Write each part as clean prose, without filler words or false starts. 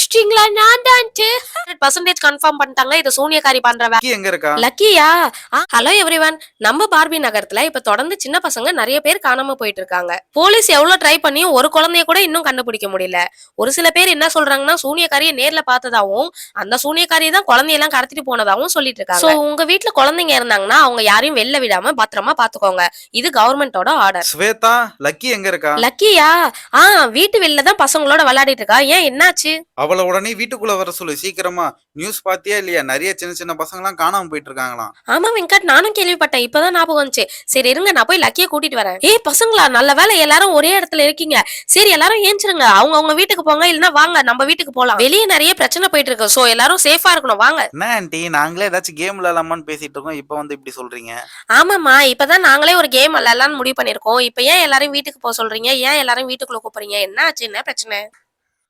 கண்டுபிடிச்சிட்டீங்களா? நான் தான்ட்டு 100% கன்ஃபார்ம் பண்ணிட்டாங்க. இது சூனியக்காரி பண்ற லக்கி எங்க இருக்கா? லக்கியா? Hello everyone. நம்ம பார்பி நகரத்துல இப்ப தொடர்ந்து சின்ன பசங்க நிறைய பேர் காணாம போயிட்டு இருக்காங்க. போலீஸ் எவ்வளவு ட்ரை பண்ணியும் ஒரு குழந்தைய கூட இன்னும் கண்டுபிடிக்க முடியல. ஒரு சில பேர் என்ன சொல்றாங்கன்னா சூனியக்காரியை நேர்ல பார்த்ததாவும் அந்த சூனியக்காரியை தான் குழந்தையெல்லாம் கடத்திட்டு போனதாவும் சொல்லிட்டு இருக்காங்க. சோ உங்க வீட்டுல குழந்தைங்க இருந்தாங்கன்னா அவங்க யாரையும் வெளில விடாம பத்திரமா பாத்துக்கோங்க. இது கவர்மெண்டோட ஆர்டர். ஸ்வேதா, லக்கி எங்க இருக்கா? லக்கியா? வீட்டு வெளில தான் பசங்களோட விளையாடிட்டு இருக்கா. ஏன் என்னாச்சு? அவள உடனே வீட்டுக்குள்ள வர சொல்லு சீக்கிரமா. நியூஸ் பாத்தியா இல்லையா? நிறைய சின்ன சின்ன பசங்க எல்லாம் காணாம போயிட்டு இருக்காங்களாம். ஆமா வெங்கட், நானும் கேள்விப்பட்டேன். இப்பதான் ஞாபகம் வந்துச்சு. சரி இருங்க, நான் போய் லக்கிய கூட்டிட்டு வரேன். ஏய் பசங்களா, நல்ல வேலை எல்லாரும் ஒரே இடத்துல இருக்கீங்க. சரி எல்லாரும் ஏஞ்சிருங்க, அவங்க அவங்க வீட்டுக்கு போங்க, இல்லனா வாங்க நம்ம வீட்டுக்கு போலாம். வெளியே நிறைய பிரச்சனை போயிட்டு இருக்கு. சோ எல்லாரும் சேஃபா இருக்கணும், வாங்க. என்ன ஆன்ட்டி, நாங்களே ஏதாச்சும் கேம் விளையாடலாமான்னு பேசிட்டு இருக்கோம், இப்ப வந்து இப்படி சொல்றீங்க? ஆமாமா, இப்பதான் நாங்களே ஒரு கேம் விளையாடலாம்னு முடிவு பண்ணிருக்கோம். இப்ப ஏன் எல்லாரும் வீட்டுக்கு போக சொல்றீங்க? ஏன் எல்லாரும் வீட்டுக்குள்ள கூப்பிடுறீங்க? என்ன ஆச்சு? என்ன பிரச்சனை?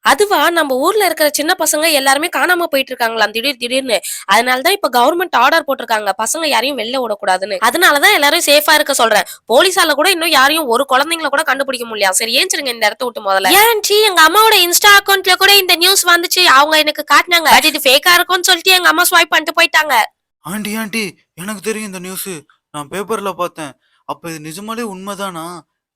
அதுவா, நம்ம ஊர்ல இருக்கிற சின்ன பசங்க எல்லாருமே காணாம போயிட்டு இருக்காங்களாம் திடீர்னு. அதனாலதான் இப்ப கவர்மெண்ட் ஆர்டர் போட்டிருக்காங்க பசங்க யாரையும் வெளில விடக்கூடாதுன்னு. அதனாலதான் எல்லாரும் சேஃபா இருக்க சொல்றேன். போலீஸால கூட இன்னும் யாரையும் ஒரு குழந்தைங்களை கூட கண்டுபிடிக்க முடியல. சரி ஏஞ்சிருங்க இந்த இடத்த விட்டு முதல்ல. ஏன் எங்க அம்மாவோட இன்ஸ்டா அக்கௌண்ட்ல கூட இந்த நியூஸ் வந்துச்சு. அவங்க எனக்கு காட்டினாங்க. பட் இது ஃபேக்கா இருக்கும்னு சொல்லிட்டு எங்க அம்மா ஸ்வைப் பண்ணிட்டு போயிட்டாங்க. ஆண்டி ஆண்டி, எனக்கு தெரியும் இந்த நியூஸ். நான் பேப்பர்ல பார்த்தேன். அப்ப இது நிஜமாலே உண்மைதானா?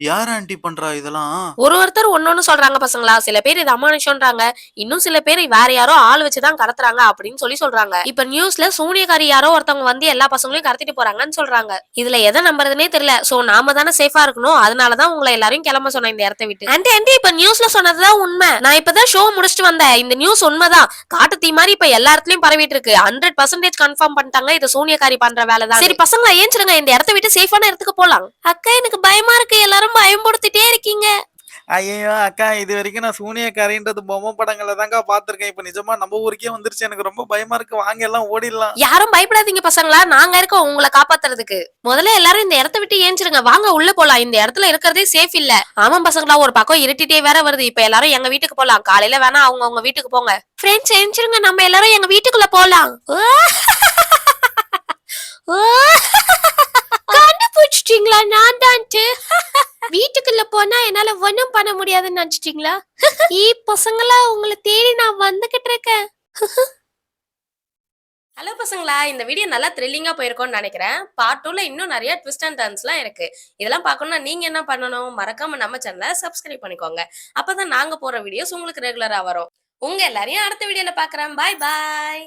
யார் ஆண்டி பண்றா இதெல்லாம்? ஒருத்தர் ஒன்னொன்னு சொல்றாங்க பசங்களா. சில பேர் இது அமானுஷம்ன்றாங்க. இன்னும் சில பேர் வேற யாரோ ஆள் வச்சுதான் கடத்துறாங்க அப்படின்னு சொல்றாங்க. இப்ப நியூஸ்ல சூனியக்காரி யாரோ ஒருத்தவங்க வந்து எல்லா பசங்களையும் கடத்திட்டு போறாங்கன்னு சொல்றாங்க. இதுல எதை நம்புறதுனே தெரியல. சோ நாம தானே சேஃபா இருக்கணும். அதனாலதான் உங்களை எல்லாரையும் கிளம்ப சொன்னேன் இந்த இடத்த விட்டு. ஆண்டி இப்ப நியூஸ்ல சொன்னதுதான் உண்மை. நான் இப்பதான் ஷோ முடிச்சுட்டு வந்தேன். இந்த நியூஸ் உண்மைதான். காட்டு தீ மாதிரி இப்ப எல்லா இடத்துலயும் பரவிட்டு இருக்கு. 100% கன்ஃபார்ம் பண்ணிட்டாங்க இது சூனியக்காரி பண்ற வேலை தான். சரி பசங்களா ஏஞ்சிருங்க, இந்த இடத்த விட்டு சேஃபான இடத்துக்கு போலாம். அக்கா எனக்கு பயமா இருக்கு, எல்லாரும் பயம்படுத்திட்டே இருக்கீங்க. ஐயோ அக்கா, இது வரைக்கும் நான் சூனியக்காரின்றது பொம்மை படங்கள்ல தான்க்கா பாத்திருக்கேன். இப்ப நிஜமா நம்ம ஊருக்கே வந்துருச்சு. எனக்கு ரொம்ப பயமா இருக்கு. வாங்க எல்லாம் ஓடிடலாம். யாரும் பயப்படாதீங்க பசங்களா, நாங்க இருக்கோம் உங்களை காப்பாத்துறதுக்கு. முதல்ல எல்லாரும் இந்த இடத்த விட்டு ஏஞ்சிருங்க, வாங்க உள்ள போலாம். இந்த இடத்துல இருக்கிறதே சேஃப் இல்ல. ஆமா பசங்களா, ஒரு பக்கம் இருட்டிட்டே வேற வருது. இப்ப எல்லாரும் எங்க வீட்டுக்கு போலாம். காலையில வேணா அவங்க அவங்க வீட்டுக்கு போங்க. ஃப்ரெண்ட்ஸ் ஏஞ்சிருங்க, நம்ம எல்லாரும் எங்க வீட்டுக்குள்ள போலாம். கண்டுபிடிச்சிட்டீங்களா? நான் தான்ட்டு. வீட்டுக்குள்ள போனா என்னால ஒண்ணும் பண்ண முடியாதுன்னு நினைச்சிட்டீங்களா? பசங்களா, உங்களை தேடி நான் வந்துகிட்டு இருக்கேன். ஹலோ பசங்களா, இந்த வீடியோ நல்லா த்ரில்லிங்கா போயிருக்கும்னு நினைக்கிறேன். பார்ட் 2ல இன்னும் நிறைய ட்விஸ்ட் அண்ட் டர்ன்ஸ்லாம் இருக்கு. இதெல்லாம் பார்க்கணும்னா நீங்க என்ன பண்ணணும்? மறக்காம நம்ம சேனலை சப்ஸ்கிரைப் பண்ணிக்கோங்க. அப்பதான் நாங்க போற வீடியோஸ் உங்களுக்கு ரெகுலரா வரும். உங்க எல்லாரையும் அடுத்த வீடியோல பாக்குறேன். பாய் பாய்.